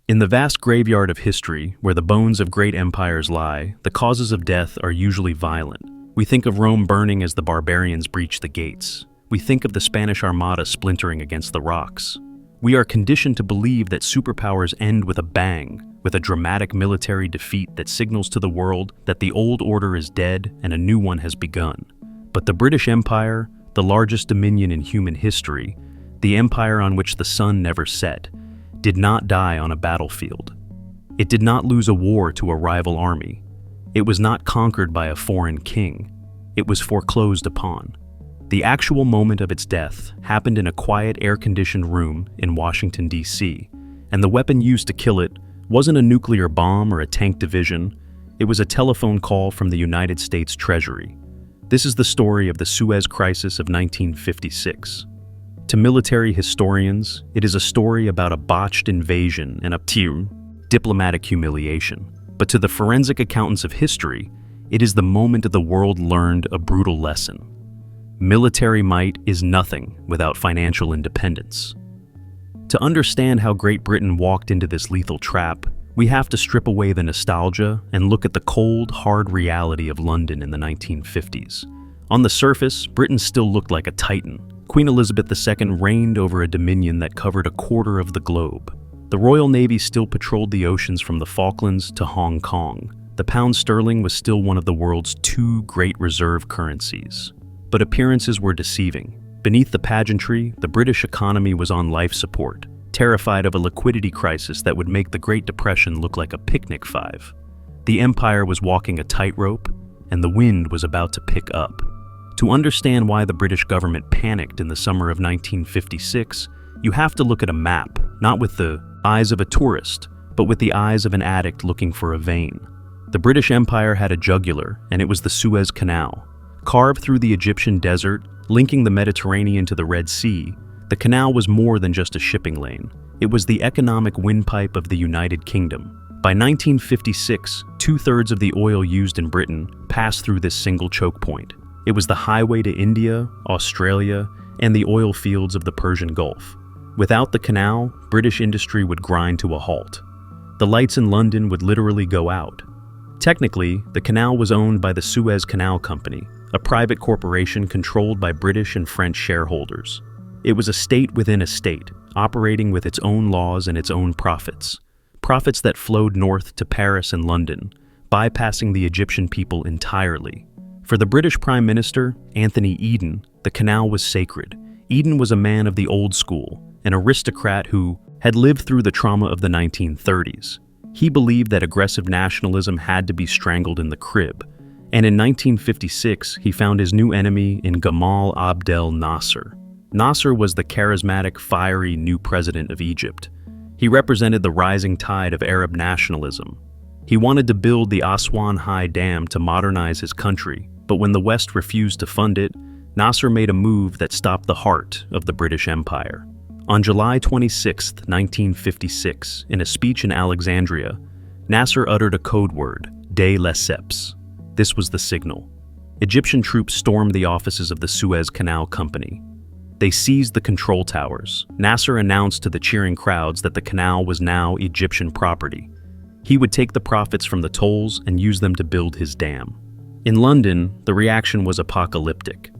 In the vast graveyard of history, where the bones of great empires lie, the causes of death are usually violent. We think of Rome burning as the barbarians breach the gates. We think of the Spanish Armada splintering against the rocks. We are conditioned to believe that superpowers end with a bang, with a dramatic military defeat that signals to the world that the old order is dead and a new one has begun. But the British Empire, the largest dominion in human history, the empire on which the sun never set, did not die on a battlefield. It did not lose a war to a rival army. It was not conquered by a foreign king. It was foreclosed upon. The actual moment of its death happened in a quiet, air-conditioned room in Washington, D.C., and the weapon used to kill it wasn't a nuclear bomb or a tank division. It was a telephone call from the United States Treasury. This is the story of the Suez Crisis of 1956. To military historians, it is a story about a botched invasion and a diplomatic humiliation. But to the forensic accountants of history, it is the moment the world learned a brutal lesson. Military might is nothing without financial independence. To understand how Great Britain walked into this lethal trap, we have to strip away the nostalgia and look at the cold, hard reality of London in the 1950s. On the surface, Britain still looked like a titan. Queen Elizabeth II reigned over a dominion that covered a quarter of the globe. The Royal Navy still patrolled the oceans from the Falklands to Hong Kong. The pound sterling was still one of the world's two great reserve currencies. But appearances were deceiving. Beneath the pageantry, the British economy was on life support, terrified of a liquidity crisis that would make the Great Depression look like a picnic five. The empire was walking a tightrope, and the wind was about to pick up. To understand why the British government panicked in the summer of 1956, you have to look at a map, not with the eyes of a tourist, but with the eyes of an addict looking for a vein. The British Empire had a jugular, and it was the Suez Canal. Carved through the Egyptian desert, linking the Mediterranean to the Red Sea, the canal was more than just a shipping lane. It was the economic windpipe of the United Kingdom. By 1956, 2/3 of the oil used in Britain passed through this single choke point. It was the highway to India, Australia, and the oil fields of the Persian Gulf. Without the canal, British industry would grind to a halt. The lights in London would literally go out. Technically, the canal was owned by the Suez Canal Company, a private corporation controlled by British and French shareholders. It was a state within a state, operating with its own laws and its own profits. Profits that flowed north to Paris and London, bypassing the Egyptian people entirely. For the British Prime Minister, Anthony Eden, the canal was sacred. Eden was a man of the old school, an aristocrat who had lived through the trauma of the 1930s. He believed that aggressive nationalism had to be strangled in the crib, and in 1956 he found his new enemy in Gamal Abdel Nasser. Nasser was the charismatic, fiery new president of Egypt. He represented the rising tide of Arab nationalism. He wanted to build the Aswan High Dam to modernize his country, but when the West refused to fund it, Nasser made a move that stopped the heart of the British Empire. On July 26, 1956, in a speech in Alexandria, Nasser uttered a code word, de lesseps. This was the signal. Egyptian troops stormed the offices of the Suez Canal Company. They seized the control towers. Nasser announced to the cheering crowds that the canal was now Egyptian property. He would take the profits from the tolls and use them to build his dam. In London, the reaction was apocalyptic.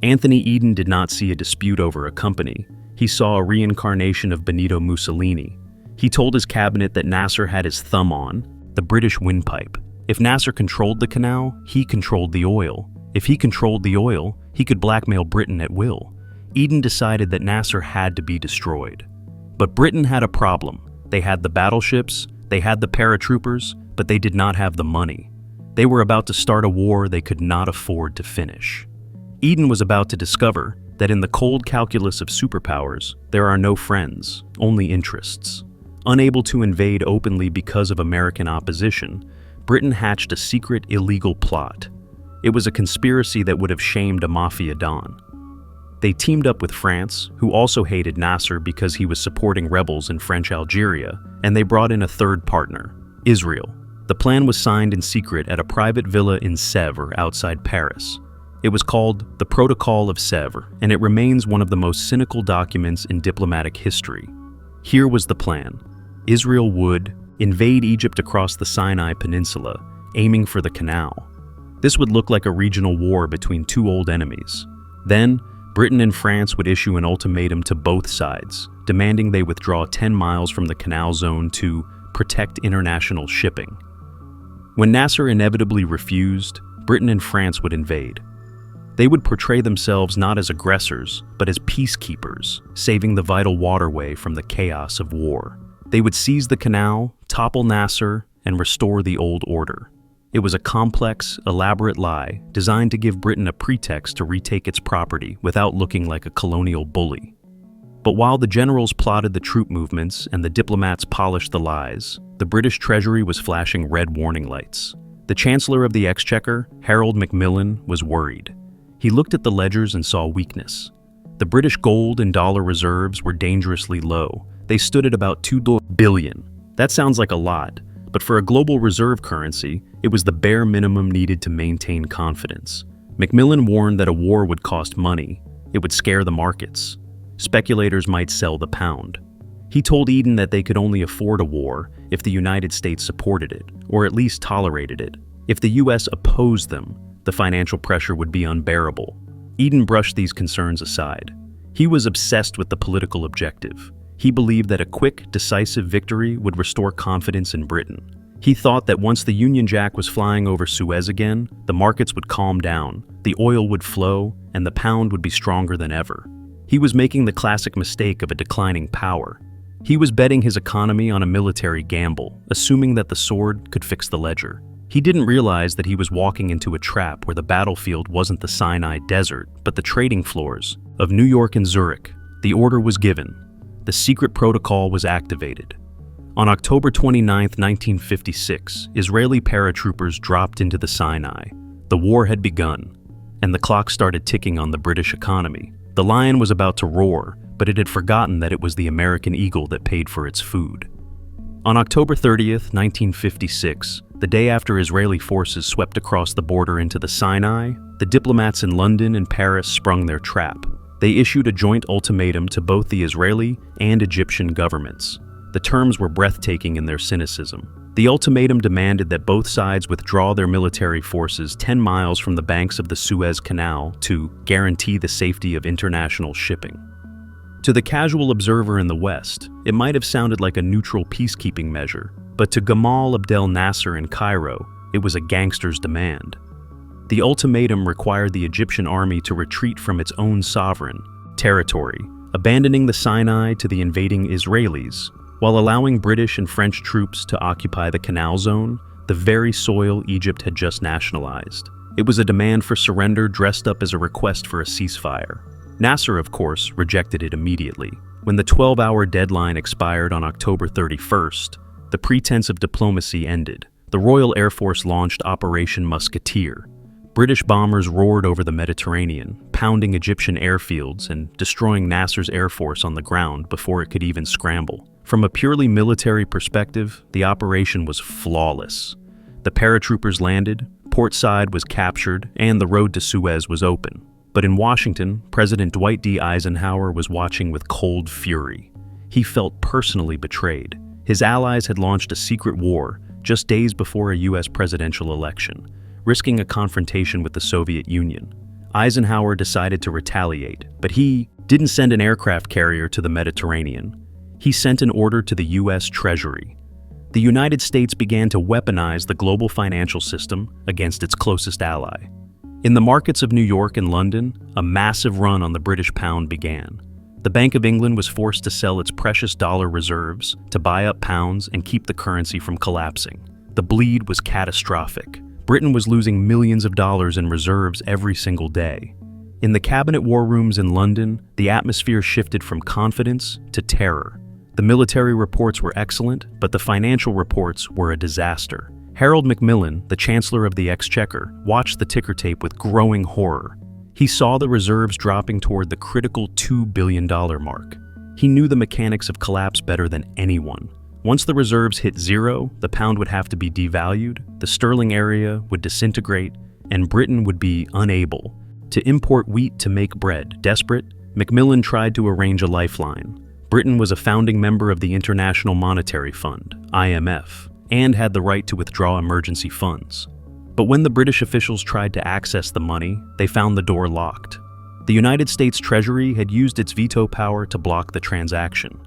Anthony Eden did not see a dispute over a company. He saw a reincarnation of Benito Mussolini. He told his cabinet that Nasser had his thumb on the British windpipe. If Nasser controlled the canal, he controlled the oil. If he controlled the oil, he could blackmail Britain at will. Eden decided that Nasser had to be destroyed. But Britain had a problem. They had the battleships, they had the paratroopers, but they did not have the money. They were about to start a war they could not afford to finish. Eden was about to discover that in the cold calculus of superpowers, there are no friends, only interests. Unable to invade openly because of American opposition, Britain hatched a secret, illegal plot. It was a conspiracy that would have shamed a mafia don. They teamed up with France, who also hated Nasser because he was supporting rebels in French Algeria, and they brought in a third partner, Israel. The plan was signed in secret at a private villa in Sèvres outside Paris. It was called the Protocol of Sèvres, and it remains one of the most cynical documents in diplomatic history. Here was the plan. Israel would invade Egypt across the Sinai Peninsula, aiming for the canal. This would look like a regional war between two old enemies. Then, Britain and France would issue an ultimatum to both sides, demanding they withdraw 10 miles from the canal zone to protect international shipping. When Nasser inevitably refused, Britain and France would invade. They would portray themselves not as aggressors, but as peacekeepers, saving the vital waterway from the chaos of war. They would seize the canal, topple Nasser, and restore the old order. It was a complex, elaborate lie designed to give Britain a pretext to retake its property without looking like a colonial bully. But while the generals plotted the troop movements and the diplomats polished the lies, the British Treasury was flashing red warning lights. The Chancellor of the Exchequer, Harold Macmillan, was worried. He looked at the ledgers and saw weakness. The British gold and dollar reserves were dangerously low. They stood at about $2 billion. That sounds like a lot, but for a global reserve currency, it was the bare minimum needed to maintain confidence. Macmillan warned that a war would cost money. It would scare the markets. Speculators might sell the pound. He told Eden that they could only afford a war if the United States supported it, or at least tolerated it. If the US opposed them, the financial pressure would be unbearable. Eden brushed these concerns aside. He was obsessed with the political objective. He believed that a quick, decisive victory would restore confidence in Britain. He thought that once the Union Jack was flying over Suez again, the markets would calm down, the oil would flow, and the pound would be stronger than ever. He was making the classic mistake of a declining power. He was betting his economy on a military gamble, assuming that the sword could fix the ledger. He didn't realize that he was walking into a trap where the battlefield wasn't the Sinai Desert, but the trading floors of New York and Zurich. The order was given. The secret protocol was activated. On October 29, 1956, Israeli paratroopers dropped into the Sinai. The war had begun, and the clock started ticking on the British economy. The lion was about to roar, but it had forgotten that it was the American eagle that paid for its food. On October 30, 1956, the day after Israeli forces swept across the border into the Sinai, the diplomats in London and Paris sprung their trap. They issued a joint ultimatum to both the Israeli and Egyptian governments. The terms were breathtaking in their cynicism. The ultimatum demanded that both sides withdraw their military forces 10 miles from the banks of the Suez Canal to guarantee the safety of international shipping. To the casual observer in the West, it might have sounded like a neutral peacekeeping measure, but to Gamal Abdel Nasser in Cairo, it was a gangster's demand. The ultimatum required the Egyptian army to retreat from its own sovereign territory, abandoning the Sinai to the invading Israelis, while allowing British and French troops to occupy the Canal Zone, the very soil Egypt had just nationalized. It was a demand for surrender dressed up as a request for a ceasefire. Nasser, of course, rejected it immediately. When the 12-hour deadline expired on October 31st, the pretense of diplomacy ended. The Royal Air Force launched Operation Musketeer. British bombers roared over the Mediterranean, pounding Egyptian airfields and destroying Nasser's air force on the ground before it could even scramble. From a purely military perspective, the operation was flawless. The paratroopers landed, Port Said was captured, and the road to Suez was open. But in Washington, President Dwight D. Eisenhower was watching with cold fury. He felt personally betrayed. His allies had launched a secret war just days before a U.S. presidential election, risking a confrontation with the Soviet Union. Eisenhower decided to retaliate, but he didn't send an aircraft carrier to the Mediterranean. He sent an order to the U.S. Treasury. The United States began to weaponize the global financial system against its closest ally. In the markets of New York and London, a massive run on the British pound began. The Bank of England was forced to sell its precious dollar reserves to buy up pounds and keep the currency from collapsing. The bleed was catastrophic. Britain was losing millions of dollars in reserves every single day. In the cabinet war rooms in London, the atmosphere shifted from confidence to terror. The military reports were excellent, but the financial reports were a disaster. Harold Macmillan, the Chancellor of the Exchequer, watched the ticker tape with growing horror. He saw the reserves dropping toward the critical $2 billion mark. He knew the mechanics of collapse better than anyone. Once the reserves hit zero, the pound would have to be devalued, the sterling area would disintegrate, and Britain would be unable to import wheat to make bread. Desperate, Macmillan tried to arrange a lifeline. Britain was a founding member of the International Monetary Fund, IMF, and had the right to withdraw emergency funds. But when the British officials tried to access the money, they found the door locked. The United States Treasury had used its veto power to block the transaction.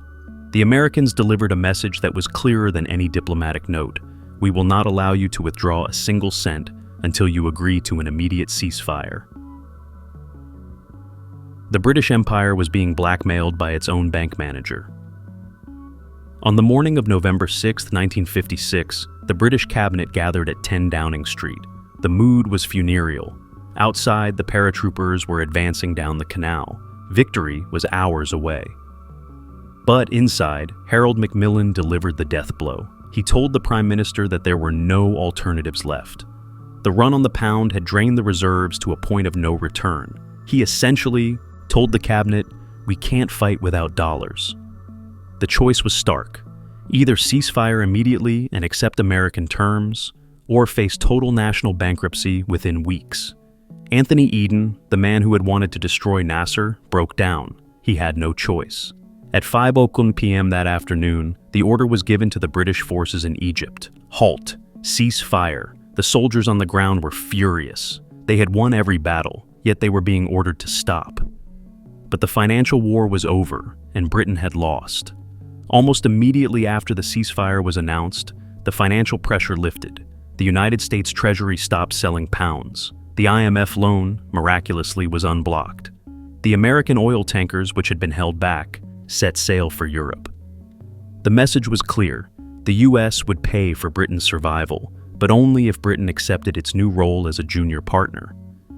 The Americans delivered a message that was clearer than any diplomatic note. We will not allow you to withdraw a single cent until you agree to an immediate ceasefire. The British Empire was being blackmailed by its own bank manager. On the morning of November 6, 1956, the British cabinet gathered at 10 Downing Street. The mood was funereal. Outside, the paratroopers were advancing down the canal. Victory was hours away. But inside, Harold Macmillan delivered the death blow. He told the Prime Minister that there were no alternatives left. The run on the pound had drained the reserves to a point of no return. He essentially told the cabinet, "We can't fight without dollars." The choice was stark. Either ceasefire immediately and accept American terms, or face total national bankruptcy within weeks. Anthony Eden, the man who had wanted to destroy Nasser, broke down. He had no choice. At 5:00 p.m. that afternoon, the order was given to the British forces in Egypt. Halt. Cease fire. The soldiers on the ground were furious. They had won every battle, yet they were being ordered to stop. But the financial war was over, and Britain had lost. Almost immediately after the ceasefire was announced, the financial pressure lifted. The United States Treasury stopped selling pounds. The IMF loan, miraculously, was unblocked. The American oil tankers, which had been held back, set sail for Europe. The message was clear. The US would pay for Britain's survival, but only if Britain accepted its new role as a junior partner.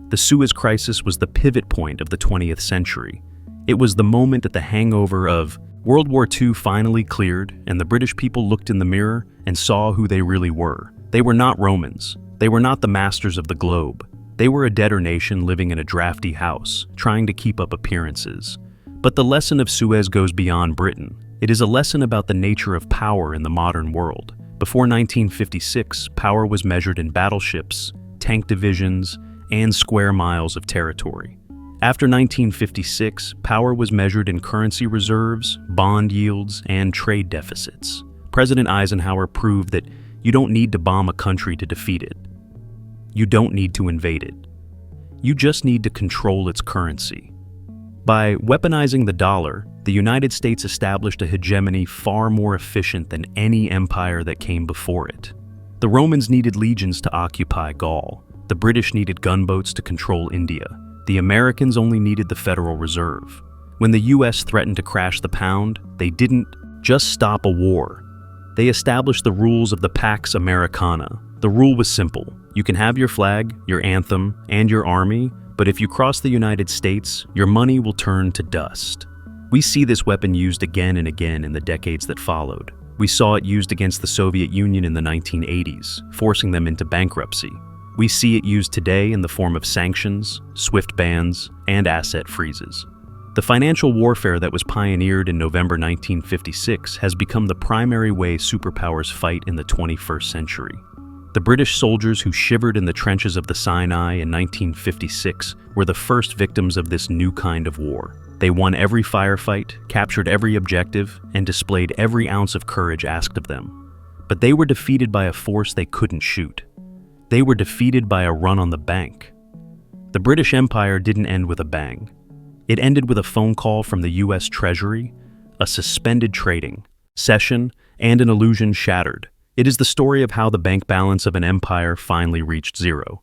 The Suez Crisis was the pivot point of the 20th century. It was the moment that the hangover of World War II finally cleared, and the British people looked in the mirror and saw who they really were. They were not Romans. They were not the masters of the globe. They were a debtor nation living in a drafty house, trying to keep up appearances. But the lesson of Suez goes beyond Britain. It is a lesson about the nature of power in the modern world. Before 1956, power was measured in battleships, tank divisions, and square miles of territory. After 1956, power was measured in currency reserves, bond yields, and trade deficits. President Eisenhower proved that you don't need to bomb a country to defeat it. You don't need to invade it. You just need to control its currency. By weaponizing the dollar, the United States established a hegemony far more efficient than any empire that came before it. The Romans needed legions to occupy Gaul. The British needed gunboats to control India. The Americans only needed the Federal Reserve. When the US threatened to crash the pound, they didn't just stop a war. They established the rules of the Pax Americana. The rule was simple. You can have your flag, your anthem, and your army, but if you cross the United States, your money will turn to dust. We see this weapon used again and again in the decades that followed. We saw it used against the Soviet Union in the 1980s, forcing them into bankruptcy. We see it used today in the form of sanctions, SWIFT bans, and asset freezes. The financial warfare that was pioneered in November 1956 has become the primary way superpowers fight in the 21st century. The British soldiers who shivered in the trenches of the Sinai in 1956 were the first victims of this new kind of war. They won every firefight, captured every objective, and displayed every ounce of courage asked of them. But they were defeated by a force they couldn't shoot. They were defeated by a run on the bank. The British Empire didn't end with a bang. It ended with a phone call from the US Treasury, a suspended trading session, and an illusion shattered. It is the story of how the bank balance of an empire finally reached zero.